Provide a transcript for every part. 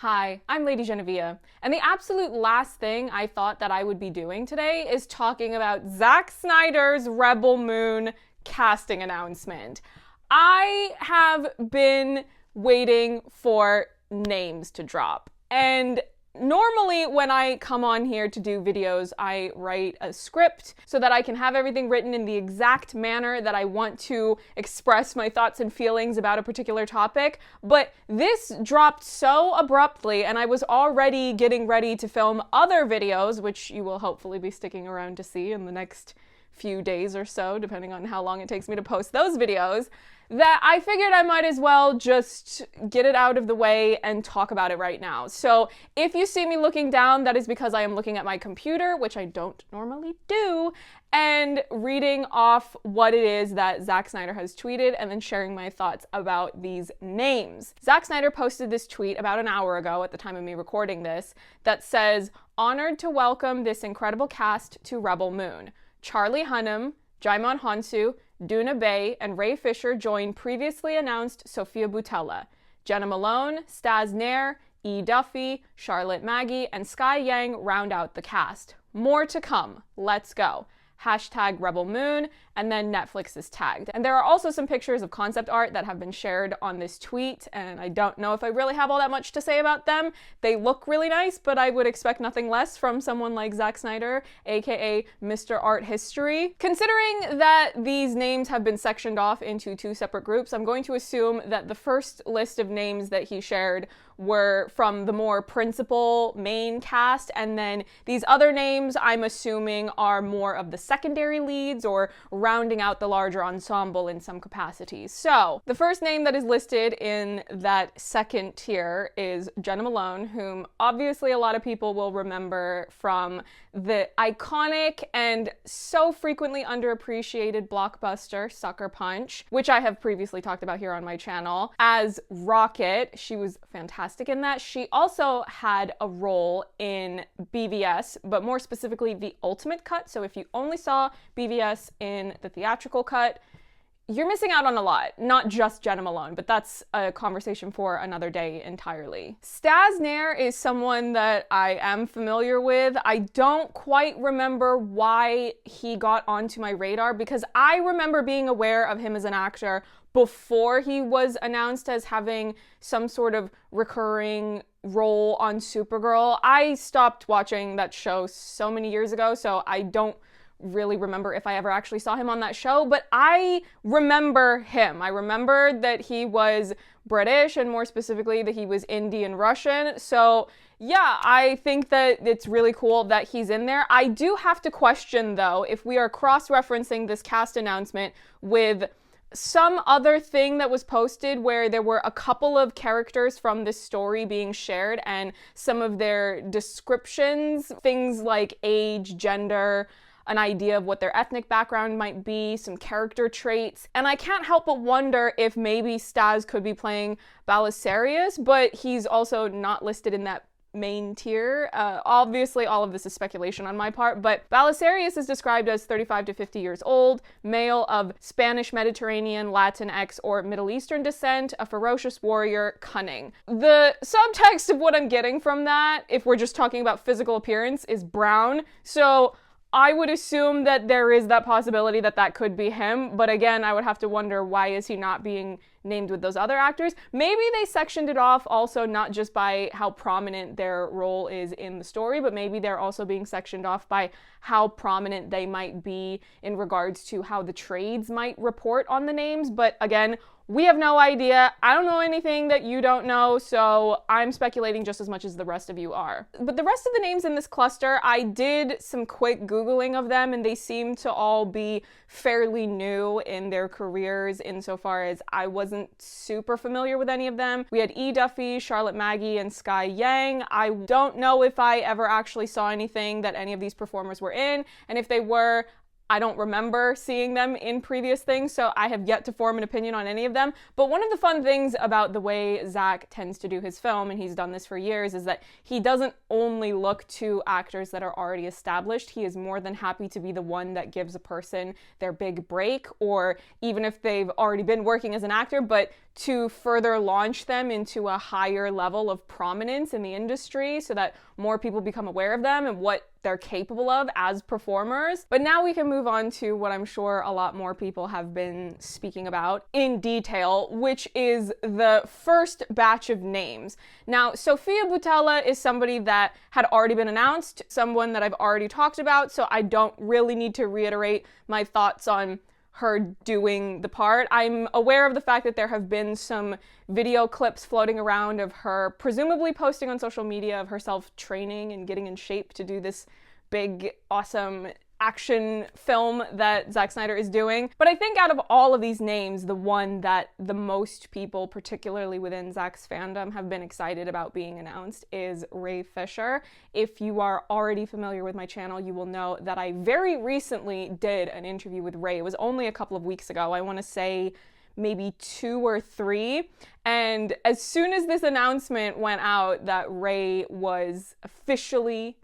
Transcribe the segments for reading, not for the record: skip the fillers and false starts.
Hi, I'm Lady Genevieve, and the absolute last thing I thought that I would be doing today is talking about Zack Snyder's Rebel Moon casting announcement. I have been waiting for names to drop, and normally when I come on here to do videos, I write a script so that I can have everything written in the exact manner that I want to express my thoughts and feelings about a particular topic. But this dropped so abruptly, and I was already getting ready to film other videos, which you will hopefully be sticking around to see in the next few days or so, depending on how long it takes me to post those videos, that I figured I might as well just get it out of the way and talk about it right now. So if you see me looking down, that is because I am looking at my computer, which I don't normally do, and reading off what it is that Zack Snyder has tweeted and then sharing my thoughts about these names. Zack Snyder posted this tweet about an hour ago at the time of me recording this that says, "Honored to welcome this incredible cast to Rebel Moon. Charlie Hunnam, Djimon Hounsou, Doona Bae, and Ray Fisher join previously announced Sofia Boutella. Jena Malone, Staz Nair, E. Duffy, Charlotte Maggie, and Sky Yang round out the cast. More to come. Let's go. Hashtag Rebel Moon," and then Netflix is tagged. And there are also some pictures of concept art that have been shared on this tweet, and I don't know if I really have all that much to say about them. They look really nice, but I would expect nothing less from someone like Zack Snyder, aka Mr. Art History. Considering that these names have been sectioned off into two separate groups, I'm going to assume that the first list of names that he shared were from the more principal main cast, and then these other names I'm assuming are more of the secondary leads or rounding out the larger ensemble in some capacity. So the first name that is listed in that second tier is Jena Malone, whom obviously a lot of people will remember from the iconic and so frequently underappreciated blockbuster Sucker Punch, which I have previously talked about here on my channel, as Rocket. She was fantastic in that. She also had a role in BVS, but more specifically the Ultimate Cut. So if you only saw BVS in the theatrical cut, you're missing out on a lot. Not just Jena Malone, but that's a conversation for another day entirely. Staz Nair is someone that I am familiar with. I don't quite remember why he got onto my radar, because I remember being aware of him as an actor before he was announced as having some sort of recurring role on Supergirl. I stopped watching that show so many years ago, so I don't really remember if I ever actually saw him on that show, but I remember him. I remember that he was British, and more specifically that he was Indian Russian. So yeah, I think that it's really cool that he's in there. I do have to question though, if we are cross-referencing this cast announcement with some other thing that was posted where there were a couple of characters from this story being shared and some of their descriptions, things like age, gender, an idea of what their ethnic background might be, some character traits. And I can't help but wonder if maybe Staz could be playing Belisarius, but he's also not listed in that main tier. Obviously, all of this is speculation on my part, but Belisarius is described as 35 to 50 years old, male of Spanish, Mediterranean, Latinx, or Middle Eastern descent, a ferocious warrior, cunning. The subtext of what I'm getting from that, if we're just talking about physical appearance, is brown. So I would assume that there is that possibility that that could be him, but again, I would have to wonder, why is he not being named with those other actors? Maybe they sectioned it off also not just by how prominent their role is in the story, but maybe they're also being sectioned off by how prominent they might be in regards to how the trades might report on the names. But again, we have no idea. I don't know anything that you don't know, so I'm speculating just as much as the rest of you are. But the rest of the names in this cluster, I did some quick Googling of them, and they seem to all be fairly new in their careers insofar as I wasn't super familiar with any of them. We had E. Duffy, Charlotte Maggie, and Sky Yang. I don't know if I ever actually saw anything that any of these performers were in, and if they were, I don't remember seeing them in previous things, so I have yet to form an opinion on any of them. But one of the fun things about the way Zack tends to do his film, and he's done this for years, is that he doesn't only look to actors that are already established. He is more than happy to be the one that gives a person their big break, or even if they've already been working as an actor, but to further launch them into a higher level of prominence in the industry so that more people become aware of them and what they're capable of as performers. But now we can move on to what I'm sure a lot more people have been speaking about in detail, which is the first batch of names. Now, Sofia Boutella is somebody that had already been announced, someone that I've already talked about, so I don't really need to reiterate my thoughts on her doing the part. I'm aware of the fact that there have been some video clips floating around of her presumably posting on social media of herself training and getting in shape to do this big, awesome action film that Zack Snyder is doing. But I think out of all of these names, the one that the most people, particularly within Zack's fandom, have been excited about being announced is Ray Fisher. If you are already familiar with my channel, you will know that I very recently did an interview with Ray. It was only a couple of weeks ago. I want to say maybe 2 or 3. And as soon as this announcement went out that Ray was officially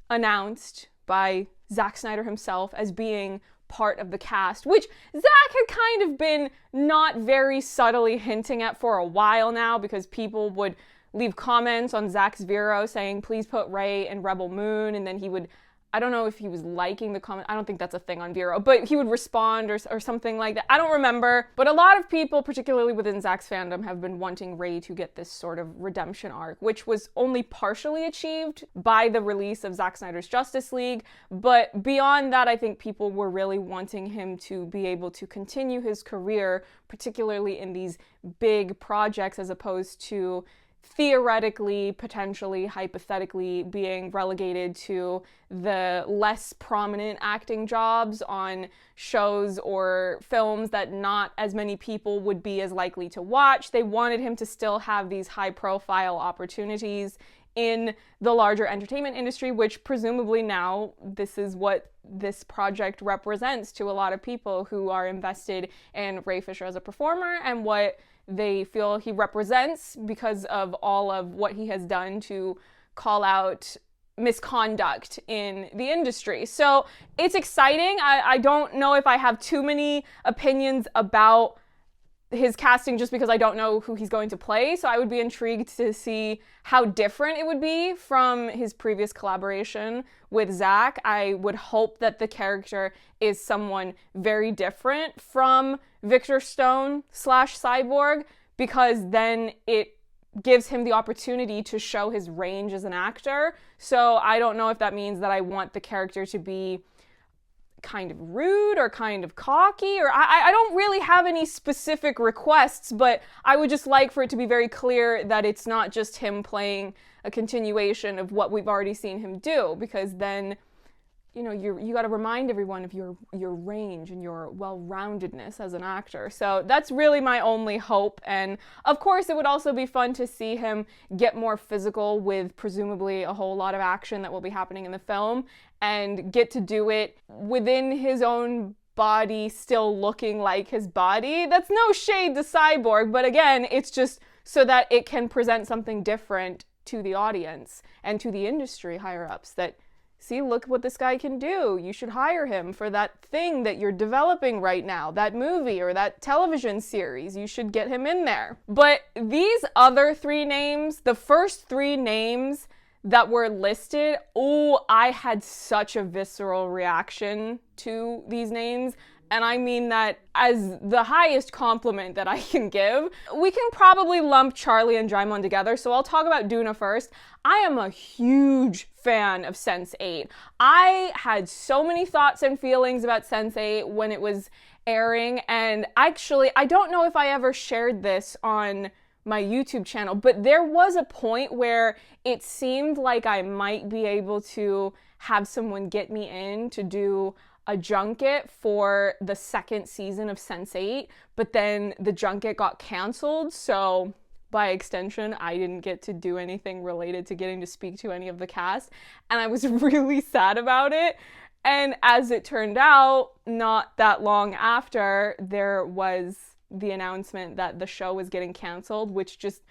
announced by Zack Snyder himself as being part of the cast, which Zack had kind of been not very subtly hinting at for a while now, because people would leave comments on Zack's Vero saying, please put Ray in Rebel Moon, and then he would, I don't know if he was liking the comment, I don't think that's a thing on Vero, but he would respond or something like that. I don't remember, but a lot of people, particularly within Zack's fandom, have been wanting Ray to get this sort of redemption arc, which was only partially achieved by the release of Zack Snyder's Justice League. But beyond that, I think people were really wanting him to be able to continue his career, particularly in these big projects, as opposed to theoretically, potentially, hypothetically being relegated to the less prominent acting jobs on shows or films that not as many people would be as likely to watch. They wanted him to still have these high-profile opportunities in the larger entertainment industry, which presumably now this is what this project represents to a lot of people who are invested in Ray Fisher as a performer and what they feel he represents because of all of what he has done to call out misconduct in the industry. So it's exciting. I don't know if I have too many opinions about his casting just because I don't know who he's going to play. So I would be intrigued to see how different it would be from his previous collaboration with Zack. I would hope that the character is someone very different from Victor Stone / Cyborg, because then it gives him the opportunity to show his range as an actor. So I don't know if that means that I want the character to be kind of rude or kind of cocky, or I don't really have any specific requests, but I would just like for it to be very clear that it's not just him playing a continuation of what we've already seen him do, because then, you know, you got to remind everyone of your range and your well-roundedness as an actor. So that's really my only hope. And of course, it would also be fun to see him get more physical with presumably a whole lot of action that will be happening in the film, and get to do it within his own body, still looking like his body. That's no shade to Cyborg, but again, it's just so that it can present something different to the audience and to the industry higher-ups that, see, look what this guy can do. You should hire him for that thing that you're developing right now, that movie or that television series. You should get him in there. But these other 3 names, the first 3 names that were listed, oh, I had such a visceral reaction to these names. And I mean that as the highest compliment that I can give. We can probably lump Charlie and Djimon together, so I'll talk about Doona first. I am a huge fan of Sense8. I had so many thoughts and feelings about Sense8 when it was airing, and actually, I don't know if I ever shared this on my YouTube channel, but there was a point where it seemed like I might be able to have someone get me in to do a junket for the 2nd season of Sense8, but then the junket got canceled, so by extension, I didn't get to do anything related to getting to speak to any of the cast, and I was really sad about it. And as it turned out, not that long after, there was the announcement that the show was getting canceled, which just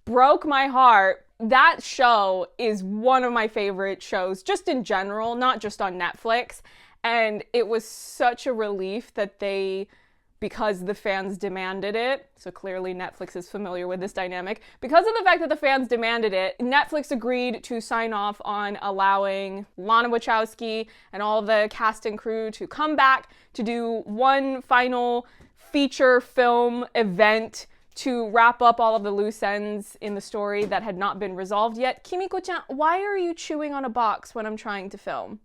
broke my heart. That show is one of my favorite shows, just in general, not just on Netflix. And it was such a relief that they because the fans demanded it. So clearly Netflix is familiar with this dynamic. Because of the fact that the fans demanded it, Netflix agreed to sign off on allowing Lana Wachowski and all the cast and crew to come back to do one final feature film event to wrap up all of the loose ends in the story that had not been resolved yet. Kimiko-chan, why are you chewing on a box when I'm trying to film?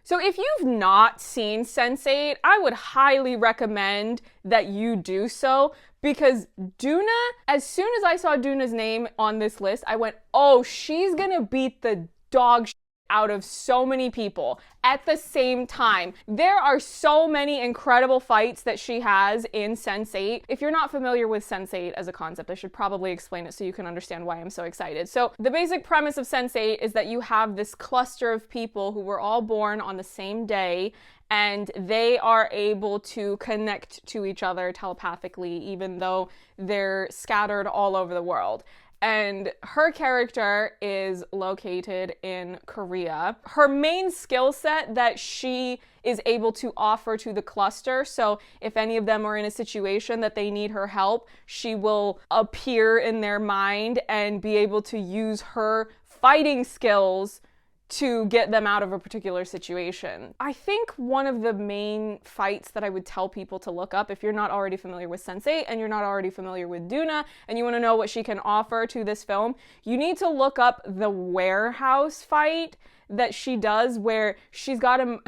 So if you've not seen Sense8, I would highly recommend that you do so, because Doona, as soon as I saw Doona's name on this list, I went, oh, she's gonna beat the dog shit out of so many people at the same time. There are so many incredible fights that she has in Sense8. If you're not familiar with Sense8 as a concept, I should probably explain it so you can understand why I'm so excited. So the basic premise of Sense8 is that you have this cluster of people who were all born on the same day, and they are able to connect to each other telepathically, even though they're scattered all over the world. And her character is located in Korea. Her main skill set that she is able to offer to the cluster, so if any of them are in a situation that they need her help, she will appear in their mind and be able to use her fighting skills to get them out of a particular situation. I think one of the main fights that I would tell people to look up, if you're not already familiar with Sense8 and you're not already familiar with Doona and you want to know what she can offer to this film, you need to look up the warehouse fight that she does, where she's got a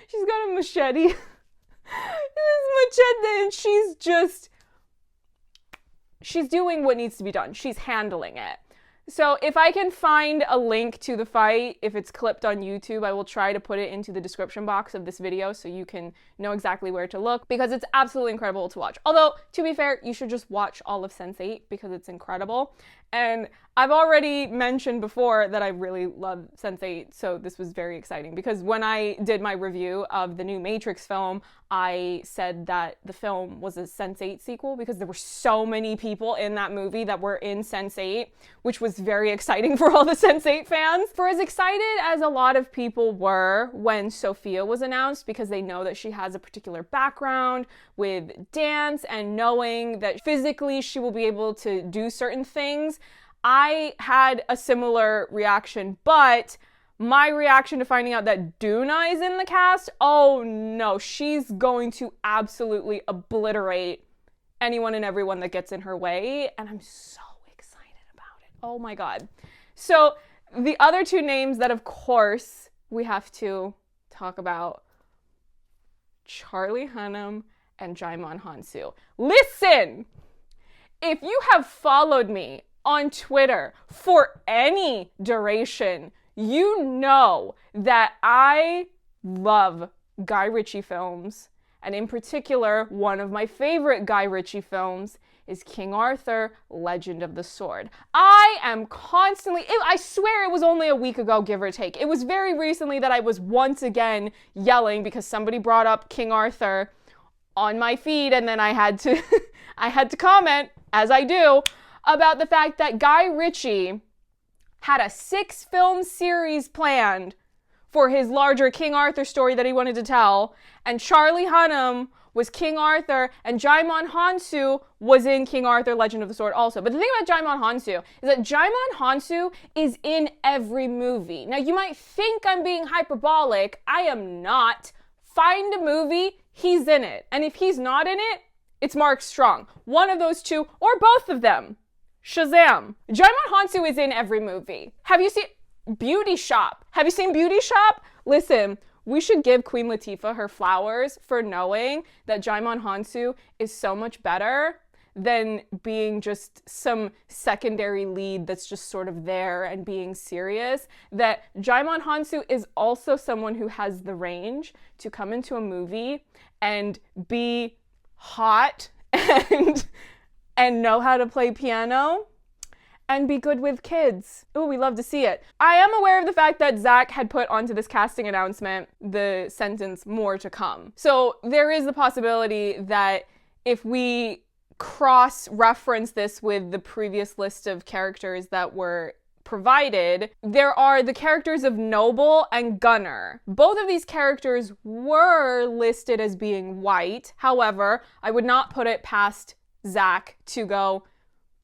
she's got a machete. This machete, and she's doing what needs to be done. She's handling it. So if I can find a link to the fight, if it's clipped on YouTube, I will try to put it into the description box of this video so you can know exactly where to look, because it's absolutely incredible to watch. Although, to be fair, you should just watch all of Sense8 because it's incredible. And I've already mentioned before that I really love Sense8, so this was very exciting, because when I did my review of the new Matrix film, I said that the film was a Sense8 sequel because there were so many people in that movie that were in Sense8, which was very exciting for all the Sense8 fans. For as excited as a lot of people were when Sophia was announced, because they know that she has a particular background with dance and knowing that physically she will be able to do certain things, I had a similar reaction, but my reaction to finding out that Doona is in the cast, oh no, she's going to absolutely obliterate anyone and everyone that gets in her way, and I'm so excited about it. Oh my god. So the other two names that of course we have to talk about, Charlie Hunnam and Djimon Hounsou. Listen! If you have followed me on Twitter for any duration, you know that I love Guy Ritchie films, and in particular, one of my favorite Guy Ritchie films is King Arthur, Legend of the Sword. I am constantly, I swear it was only a week ago, give or take. It was very recently that I was once again yelling because somebody brought up King Arthur on my feed, and then I had to, I had to comment, as I do, about the fact that Guy Ritchie had a 6-film series planned for his larger King Arthur story that he wanted to tell, and Charlie Hunnam was King Arthur, and Djimon Hounsou was in King Arthur, Legend of the Sword also. But the thing about Djimon Hounsou is that Djimon Hounsou is in every movie. Now, you might think I'm being hyperbolic. I am not. Find a movie, he's in it. And if he's not in it, it's Mark Strong. One of those two, or both of them. Shazam. Djimon Hounsou is in every movie. Have you seen Beauty Shop? Have you seen Beauty Shop? Listen, we should give Queen Latifah her flowers for knowing that Djimon Hounsou is so much better than being just some secondary lead that's just sort of there and being serious. That Djimon Hounsou is also someone who has the range to come into a movie and be hot and know how to play piano and be good with kids. Ooh, we love to see it. I am aware of the fact that Zach had put onto this casting announcement the sentence, more to come. So there is the possibility that if we cross-reference this with the previous list of characters that were provided, there are the characters of Noble and Gunner. Both of these characters were listed as being white. However, I would not put it past Zach to go,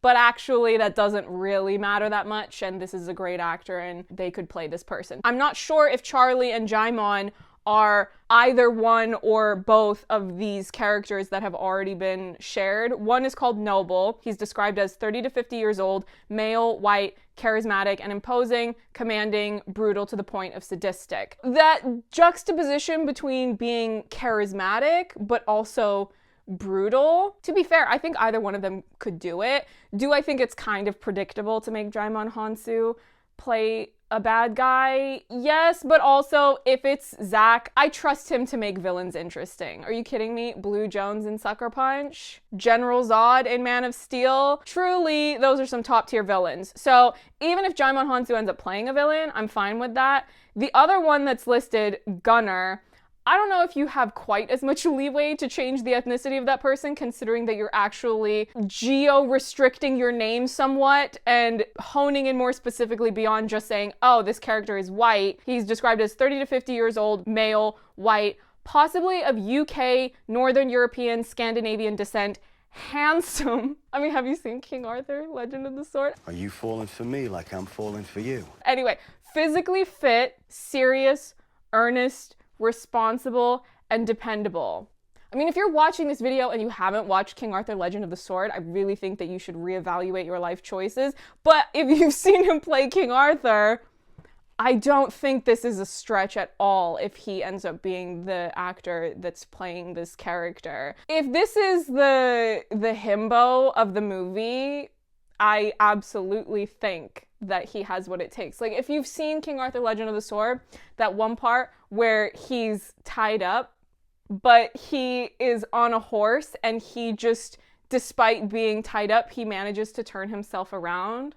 but actually that doesn't really matter that much, and this is a great actor and they could play this person. I'm not sure if Charlie and Jaimon are either one or both of these characters that have already been shared. One is called Noble. He's described as 30 to 50 years old, male, white, charismatic, and imposing, commanding, brutal to the point of sadistic. That juxtaposition between being charismatic but also brutal, to be fair, I think either one of them could do it. Do I think it's kind of predictable to make Djimon Hounsou play a bad guy? Yes, but also if it's Zach, I trust him to make villains interesting. Are you kidding me? Blue Jones in Sucker Punch, General Zod in Man of Steel. Truly, those are some top tier villains. So even if Djimon Hounsou ends up playing a villain, I'm fine with that. The other one that's listed, Gunner, I don't know if you have quite as much leeway to change the ethnicity of that person, considering that you're actually geo-restricting your name somewhat and honing in more specifically beyond just saying, oh, this character is white. He's described as 30 to 50 years old, male, white, possibly of UK, Northern European, Scandinavian descent, handsome. I mean, have you seen King Arthur, Legend of the Sword? Are you falling for me like I'm falling for you? Anyway, physically fit, serious, earnest, responsible, and dependable. I mean, if you're watching this video and you haven't watched King Arthur Legend of the Sword, I really think that you should reevaluate your life choices. But if you've seen him play King Arthur, I don't think this is a stretch at all if he ends up being the actor that's playing this character. If this is the himbo of the movie, I absolutely think that he has what it takes. Like, if you've seen King Arthur Legend of the Sword, that one part where he's tied up, but he is on a horse and he just, despite being tied up, he manages to turn himself around.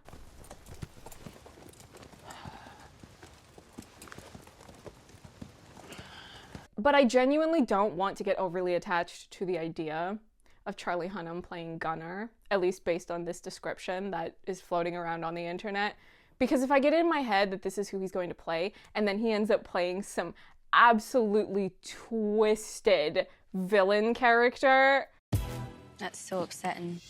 But I genuinely don't want to get overly attached to the idea of Charlie Hunnam playing Gunner, at least based on this description that is floating around on the internet. Because if I get in my head that this is who he's going to play, and then he ends up playing some absolutely twisted villain character. That's so upsetting.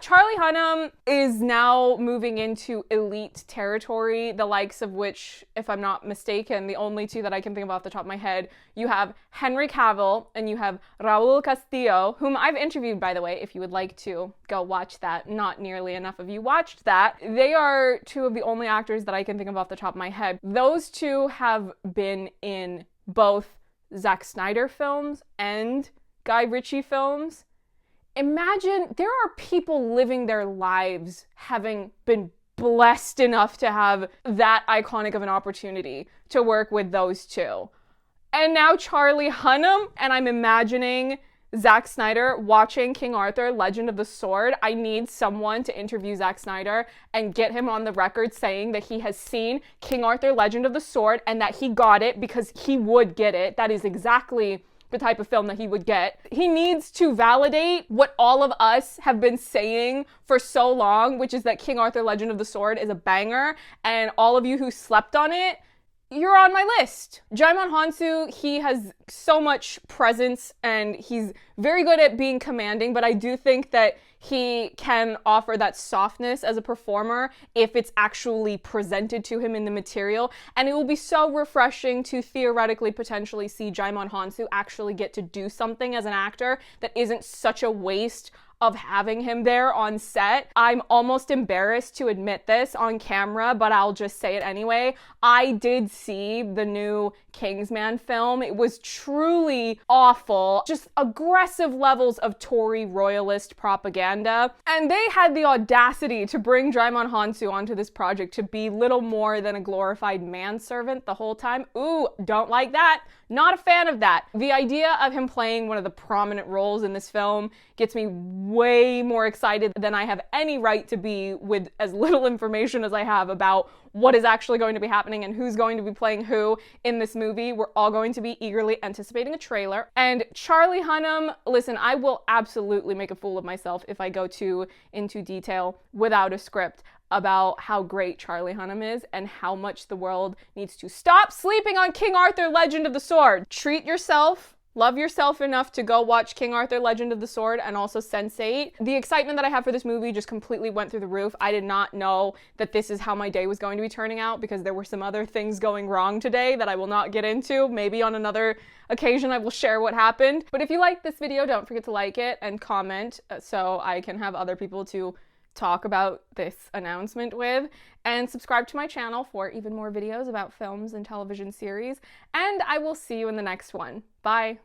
Charlie Hunnam is now moving into elite territory, the likes of which, if I'm not mistaken, the only two that I can think of off the top of my head, you have Henry Cavill and you have Raul Castillo, whom I've interviewed, by the way, if you would like to go watch that. Not nearly enough of you watched that. They are two of the only actors that I can think of off the top of my head. Those two have been in both Zack Snyder films and Guy Ritchie films. Imagine there are people living their lives having been blessed enough to have that iconic of an opportunity to work with those two. And now Charlie Hunnam, and I'm imagining Zack Snyder watching King Arthur, Legend of the Sword. I need someone to interview Zack Snyder and get him on the record saying that he has seen King Arthur, Legend of the Sword and that he got it because he would get it. That is exactly the type of film that he would get. He needs to validate what all of us have been saying for so long, which is that King Arthur Legend of the Sword is a banger, and all of you who slept on it, you're on my list. Djimon Hounsou, he has so much presence and he's very good at being commanding, but I do think that he can offer that softness as a performer if it's actually presented to him in the material. And it will be so refreshing to theoretically potentially see Djimon Hounsou actually get to do something as an actor that isn't such a waste of having him there on set. I'm almost embarrassed to admit this on camera, but I'll just say it anyway. I did see the new Kingsman film. It was truly awful. Just aggressive levels of Tory royalist propaganda. And they had the audacity to bring Djimon Hounsou onto this project to be little more than a glorified manservant the whole time. Ooh, don't like that. Not a fan of that. The idea of him playing one of the prominent roles in this film gets me way more excited than I have any right to be with as little information as I have about what is actually going to be happening and who's going to be playing who in this movie. We're all going to be eagerly anticipating a trailer. And Charlie Hunnam, listen, I will absolutely make a fool of myself if I go too into detail without a script. about how great Charlie Hunnam is and how much the world needs to stop sleeping on King Arthur Legend of the Sword. Treat yourself. Love yourself enough to go watch King Arthur Legend of the Sword and also Sense8. The excitement that I have for this movie just completely went through the roof. I did not know that this is how my day was going to be turning out because there were some other things going wrong today that I will not get into. Maybe on another occasion I will share what happened. But if you like this video, don't forget to like it and comment so I can have other people to talk about this announcement with, and subscribe to my channel for even more videos about films and television series, and I will see you in the next one. Bye!